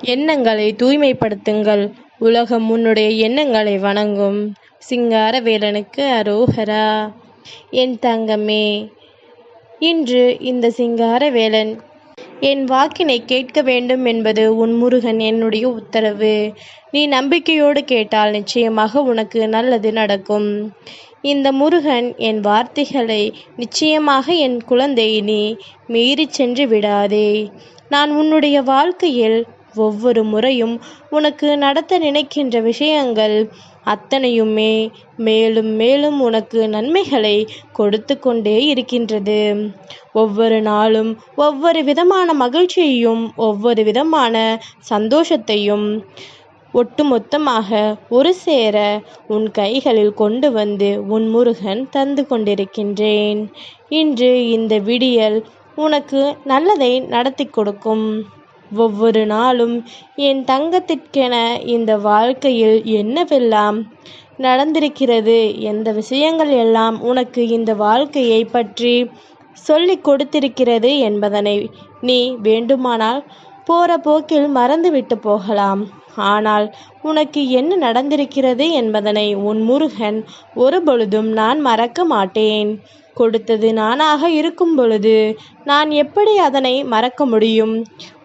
எண்ணங்களை தூய்மைப்படுத்துங்கள். உலகம் உன்னுடைய எண்ணங்களை வணங்கும். சிங்காரவேலனுக்கு அரோகரா. என் தங்கமே, இன்று இந்த சிங்காரவேலன் என் வாக்கினை கேட்க வேண்டும் என்பது உன் முருகன் என்னுடைய உத்தரவு. நீ நம்பிக்கையோடு கேட்டால் நிச்சயமாக உனக்கு நல்லது நடக்கும். இந்த முருகன் என் வார்த்தைகளை நிச்சயமாக என் குழந்தை நீ மீறி சென்று விடாதே. நான் உன்னுடைய வாழ்க்கையில் ஒவ்வொரு முறையும் உனக்கு நடத்த நினைக்கின்ற விஷயங்கள் அத்தனையுமே மேலும் மேலும் உனக்கு நன்மைகளை கொடுத்து கொண்டே இருக்கின்றது. ஒவ்வொரு நாளும் ஒவ்வொரு விதமான மகிழ்ச்சியையும் ஒவ்வொரு விதமான சந்தோஷத்தையும் ஒட்டுமொத்தமாக ஒரு சேர உன் கைகளில் கொண்டு வந்து உன் முருகன் தந்து கொண்டிருக்கின்றேன். இன்று இந்த விடியல் உனக்கு நல்லதை நடத்தி கொடுக்கும். ஒவ்வொரு நாளும் என் தங்கத்திற்கென இந்த வாழ்க்கையில் என்னவெல்லாம் நடந்திருக்கிறது, எந்த விஷயங்கள் எல்லாம் உனக்கு இந்த வாழ்க்கையை பற்றி சொல்லிக் கொடுத்திருக்கிறது என்பதனை நீ வேண்டுமானால் போற போக்கில் மறந்துவிட்டு போகலாம். ஆனால் உனக்கு என்ன நடந்திருக்கிறது என்பதனை உன் முருகன் ஒரு பொழுதும் நான் மறக்க மாட்டேன். கொடுத்தது நானாக இருக்கும் பொழுது நான் எப்படி அதனை மறக்க முடியும்?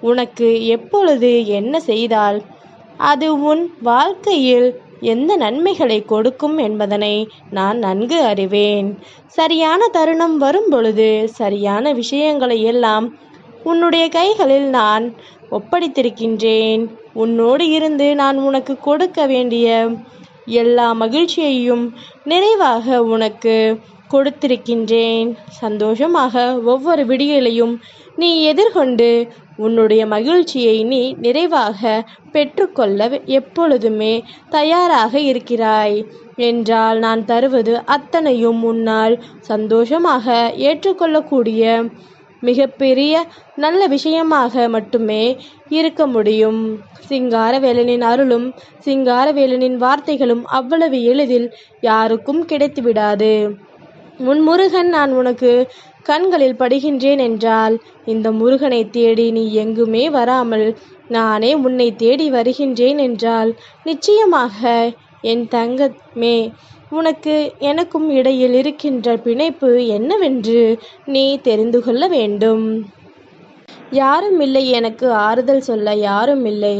உனக்கு எப்பொழுது என்ன செய்தால் அது உன் வாழ்க்கையில் எந்த நன்மைகளை கொடுக்கும் என்பதனை நான் நன்கு அறிவேன். சரியான தருணம் வரும் பொழுது சரியான விஷயங்களை எல்லாம் உன்னுடைய கைகளில் நான் ஒப்படைத்திருக்கின்றேன். உன்னோடு இருந்து நான் உனக்கு கொடுக்க வேண்டிய எல்லா மகிழ்ச்சியையும் நிறைவாக உனக்கு கொடுத்திருக்கின்றேன். சந்தோஷமாக ஒவ்வொரு விடியலையும் நீ எதிர்கொண்டு உன்னுடைய மகிழ்ச்சியை நீ நிறைவாக பெற்றுக்கொள்ள எப்பொழுதுமே தயாராக இருக்கிறாய் என்றால் நான் தருவது அத்தனையும் உன்னால் சந்தோஷமாக ஏற்றுக்கொள்ளக்கூடிய மிகப்பெரிய நல்ல விஷயமாக மட்டுமே இருக்க முடியும். சிங்காரவேலனின் அருளும் சிங்காரவேலனின் வார்த்தைகளும் அவ்வளவு எளிதில் யாருக்கும் கிடைத்துவிடாது. உன் முருகன் நான் உனக்கு கண்களில் படுகின்றேன் என்றால் இந்த முருகனை தேடி நீ எங்குமே வராமல் நானே உன்னை தேடி வருகின்றேன் என்றால் நிச்சயமாக என் தங்கமே உனக்கு எனக்கும் இடையில் இருக்கின்ற பிணைப்பு என்னவென்று நீ தெரிந்து கொள்ள வேண்டும். யாரும் இல்லை எனக்கு ஆறுதல் சொல்ல, யாரும் இல்லை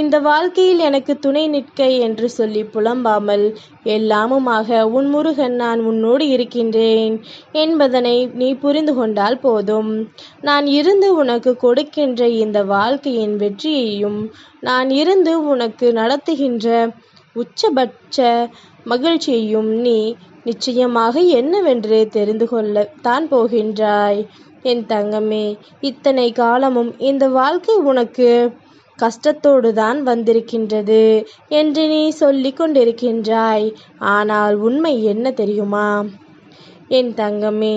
இந்த வாழ்க்கையில் எனக்கு துணை நிற்க என்று சொல்லி புலம்பாமல் எல்லாமுமாக உன் முருகன் நான் உன்னோடு இருக்கின்றேன் என்பதனை நீ புரிந்து கொண்டால் போதும். நான் இருந்து உனக்கு கொடுக்கின்ற இந்த வாழ்க்கையின் வெற்றியையும் நான் இருந்து உனக்கு நடத்துகின்ற உச்சபட்ச மகிழ்ச்சியையும் நீ நிச்சயமாக என்னவென்று தெரிந்து கொள்ளத்தான் போகின்றாய். என் தங்கமே, இத்தனை காலமும் இந்த வாழ்க்கை உனக்கு கஷ்டத்தோடு தான் வந்திருக்கின்றது என்று நீ சொல்லி கொண்டிருக்கின்றாய். ஆனால் உண்மை என்ன தெரியுமா என் தங்கமே?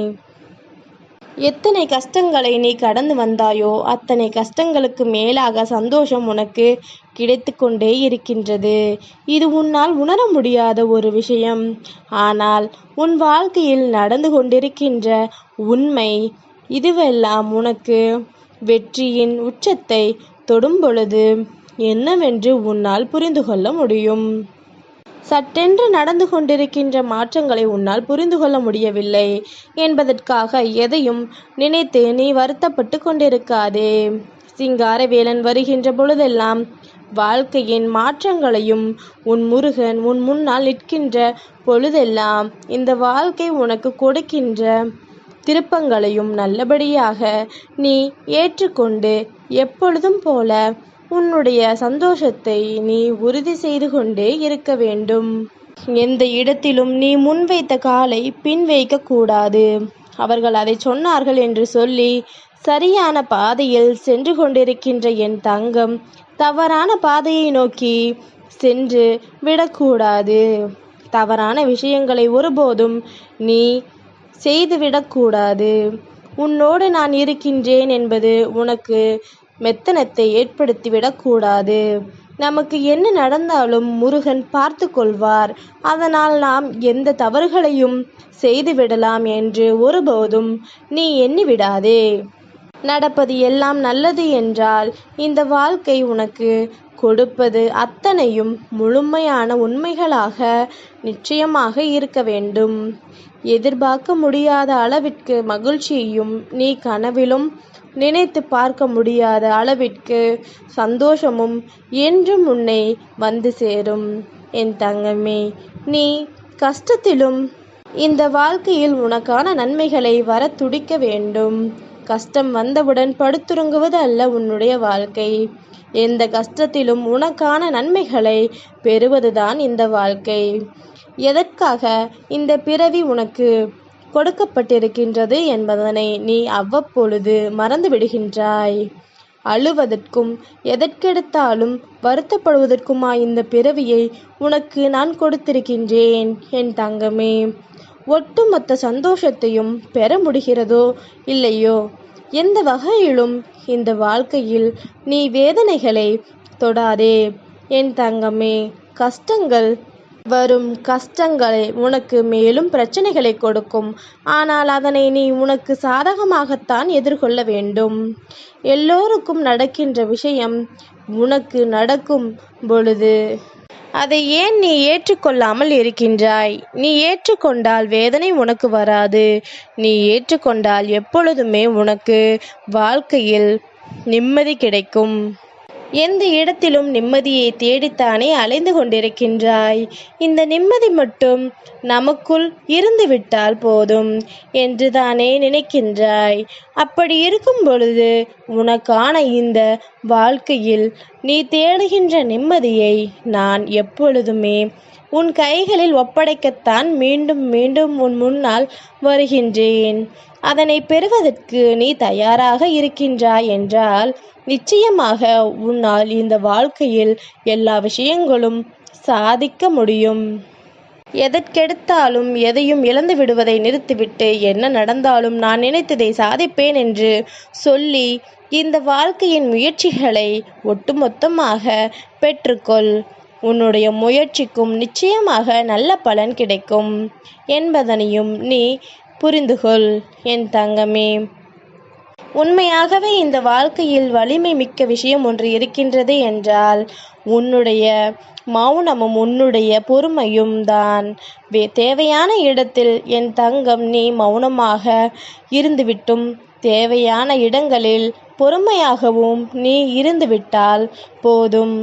எத்தனை கஷ்டங்களை நீ கடந்து வந்தாயோ அத்தனை கஷ்டங்களுக்கு மேலாக சந்தோஷம் உனக்கு கிடைத்து கொண்டே இருக்கின்றது. இது உன்னால் உணர முடியாத ஒரு விஷயம். ஆனால் உன் வாழ்க்கையில் நடந்து கொண்டிருக்கின்ற உண்மை இதுவெல்லாம் உனக்கு வெற்றியின் உச்சத்தை தொடும் பொழுது என்னவென்று உன்னால் புரிந்து கொள்ள முடியும். சட்டென்று நடந்து கொண்டிருக்கின்ற மாற்றங்களை உன்னால் புரிந்து கொள்ள முடியவில்லை என்பதற்காக எதையும் நினைத்து நீ வருத்தப்பட்டு கொண்டிருக்காதே. சிங்காரவேலன் வருகின்ற பொழுதெல்லாம் வாழ்க்கையின் மாற்றங்களையும் உன் முருகன் உன் முன்னால் நிற்கின்ற பொழுதெல்லாம் இந்த வாழ்க்கை உனக்கு கொடுக்கின்ற திருப்பங்களையும் நல்லபடியாக நீ ஏற்றுக்கொண்டு எப்பொழுதும் போல உன்னுடைய சந்தோஷத்தை நீ உறுதி செய்து கொண்டே இருக்க வேண்டும். எந்த இடத்திலும் நீ முன்வைத்த காலை பின் வைக்க கூடாது. அவர்கள் அதை சொன்னார்கள் என்று சொல்லி சரியான பாதையில் சென்று கொண்டிருக்கின்ற என் தங்கம் தவறான பாதையை நோக்கி சென்று விடக்கூடாது. தவறான விஷயங்களை ஒருபோதும் நீ செய்துவிடக்கூடாது. உன்னோடு நான் இருக்கின்றேன் என்பது உனக்கு மெத்தனத்தை ஏற்படுத்திவிடக்கூடாது. நமக்கு என்ன நடந்தாலும் முருகன் பார்த்து கொள்வார். அதனால் நாம் எந்த தவறுகளையும் செய்துவிடலாம் என்று ஒருபோதும் நீ எண்ணிவிடாதே. நடப்பது எல்லாம் நல்லது என்றால் இந்த வாழ்க்கை உனக்கு கொடுப்பது அத்தனையும் முழுமையான உண்மைகளாக நிச்சயமாக இருக்க வேண்டும். எதிர்பார்க்க முடியாத அளவிற்கு மகிழ்ச்சியையும் நீ கனவிலும் நினைத்து பார்க்க முடியாத அளவிற்கு சந்தோஷமும் என்றும் உன்னை வந்து சேரும். என் தங்கமே, நீ கஷ்டத்திலும் இந்த வாழ்க்கையில் உனக்கான நன்மைகளை வர துடிக்க வேண்டும். கஷ்டம் வந்தவுடன் படுத்துறங்குவது அல்ல உன்னுடைய வாழ்க்கை. எந்த கஷ்டத்திலும் உனக்கான நன்மைகளை பெறுவதுதான் இந்த வாழ்க்கை. எதற்காக இந்த பிறவி உனக்கு கொடுக்கப்பட்டிருக்கின்றது என்பதனை நீ அவ்வப்பொழுது மறந்து விடுகின்றாய். அழுவதற்கும் எதற்கெடுத்தாலும் வருத்தப்படுவதற்குமா இந்த பிறவியை உனக்கு நான் கொடுத்திருக்கின்றேன். என் தங்கமே, ஒட்டுமொத்த சந்தோஷத்தையும் பெற முடிகிறதோ இல்லையோ, எந்த வகையிலும் இந்த வாழ்க்கையில் நீ வேதனைகளை தொடாதே. என் தங்கமே, கஷ்டங்கள் வரும். கஷ்டங்களை உனக்கு மேலும் பிரச்சனைகளை கொடுக்கும். ஆனால் அதனை நீ உனக்கு சாதகமாகத்தான் எதிர்கொள்ள வேண்டும். எல்லோருக்கும் நடக்கின்ற விஷயம் உனக்கு நடக்கும் பொழுது அதை ஏன் நீ ஏற்றுக்கொள்ளாமல் இருக்கின்றாய்? நீ ஏற்றுக்கொண்டால் வேதனை உனக்கு வராது. நீ ஏற்றுக்கொண்டால் எப்பொழுதுமே உனக்கு வாழ்க்கையில் நிம்மதி கிடைக்கும். எந்த இடத்திலும் நிம்மதியை தேடித்தானே அலைந்து கொண்டிருக்கின்றாய். இந்த நிம்மதி மட்டும் நமக்குள் இருந்துவிட்டால் போதும் என்று தானே நினைக்கின்றாய். அப்படி இருக்கும் பொழுது உனக்கான இந்த வாழ்க்கையில் நீ தேடுகின்ற நிம்மதியை நான் எப்பொழுதுமே உன் கைகளில் ஒப்படைக்கத்தான் மீண்டும் மீண்டும் உன் முன்னால் வருகின்றேன். அதனை பெறுவதற்கு நீ தயாராக இருக்கின்றாய் என்றால் நிச்சயமாக உன்னால் இந்த வாழ்க்கையில் எல்லா விஷயங்களும் சாதிக்க முடியும். எதற்கெடுத்தாலும் எதையும் இழந்து விடுவதை நிறுத்திவிட்டு என்ன நடந்தாலும் நான் நினைத்ததை சாதிப்பேன் என்று சொல்லி இந்த வாழ்க்கையின் முயற்சிகளை ஒட்டுமொத்தமாக பெற்றுக்கொள். உன்னுடைய முயற்சிக்கும் நிச்சயமாக நல்ல பலன் கிடைக்கும் என்பதனையும் நீ புரிந்துகொள். என் தங்கமே, உண்மையாகவே இந்த வாழ்க்கையில் வலிமை மிக்க விஷயம் ஒன்று இருக்கின்றது என்றால் உன்னுடைய மௌனமும் உன்னுடைய பொறுமையும் தான். தேவையான இடத்தில் என் தங்கம் நீ மௌனமாக இருந்துவிட்டும் தேவையான இடங்களில் பொறுமையாகவும் நீ இருந்துவிட்டால் போதும்.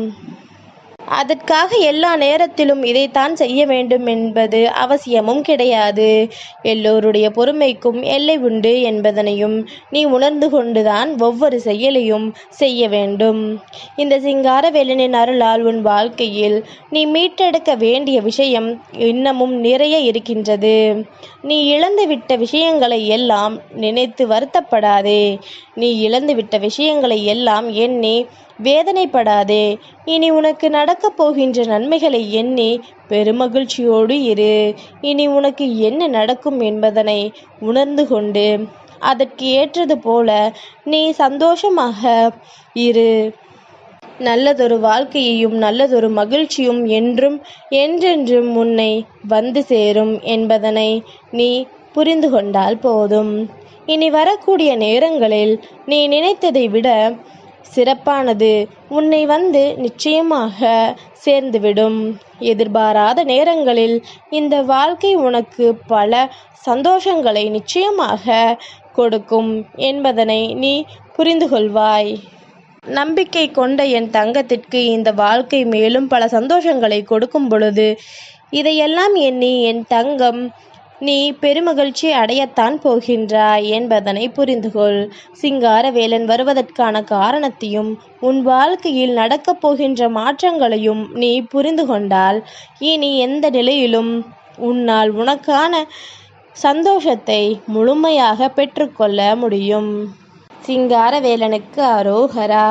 அதற்காக எல்லா நேரத்திலும் இதைத்தான் செய்ய வேண்டும் என்பது அவசியமும் கிடையாது. எல்லோருடைய பொறுமைக்கும் எல்லை உண்டு என்பதனையும் நீ உணர்ந்து கொண்டுதான் ஒவ்வொரு செயலையும் செய்ய வேண்டும். இந்த சிங்காரவேலனின் அருளால் உன் வாழ்க்கையில் நீ மீட்டெடுக்க வேண்டிய விஷயம் இன்னமும் நிறைய இருக்கின்றது. நீ இழந்துவிட்ட விஷயங்களை எல்லாம் நினைத்து வருத்தப்படாதே. நீ இழந்துவிட்ட விஷயங்களை எல்லாம் எண்ணி வேதனைப்படாதே. இனி உனக்கு நடக்கப் போகின்ற நன்மைகளை எண்ணி பெருமகிழ்ச்சியோடு இரு. இனி உனக்கு என்ன நடக்கும் என்பதனை உணர்ந்து கொண்டு அதற்கு ஏற்றது போல நீ சந்தோஷமாக இரு. நல்லதொரு வாழ்க்கையையும் நல்லதொரு மகிழ்ச்சியும் என்றும் என்றென்றும் உன்னை வந்து சேரும் என்பதனை நீ புரிந்து கொண்டால் போதும். இனி வரக்கூடிய நேரங்களில் நீ நினைத்ததை விட சிறப்பானது உன்னை வந்து நிச்சயமாக சேர்ந்துவிடும். எதிர்பாராத நேரங்களில் இந்த வாழ்க்கை உனக்கு பல சந்தோஷங்களை நிச்சயமாக கொடுக்கும் என்பதனை நீ புரிந்து கொள்வாய். நம்பிக்கை கொண்ட என் தங்கத்திற்கு இந்த வாழ்க்கை மேலும் பல சந்தோஷங்களை கொடுக்கும் பொழுது இதையெல்லாம் எண்ணி என் தங்கம் நீ பெருமகிழ்ச்சி அடையத்தான் போகின்றாய் என்பதனை புரிந்துகொள். சிங்காரவேலன் வருவதற்கான காரணத்தையும் உன் வாழ்க்கையில் நடக்கப் போகின்ற மாற்றங்களையும் நீ புரிந்து கொண்டால் இனி எந்த நிலையிலும் உன்னால் உனக்கான சந்தோஷத்தை முழுமையாக பெற்றுக்கொள்ள முடியும். சிங்காரவேலனுக்கு அரோகரா.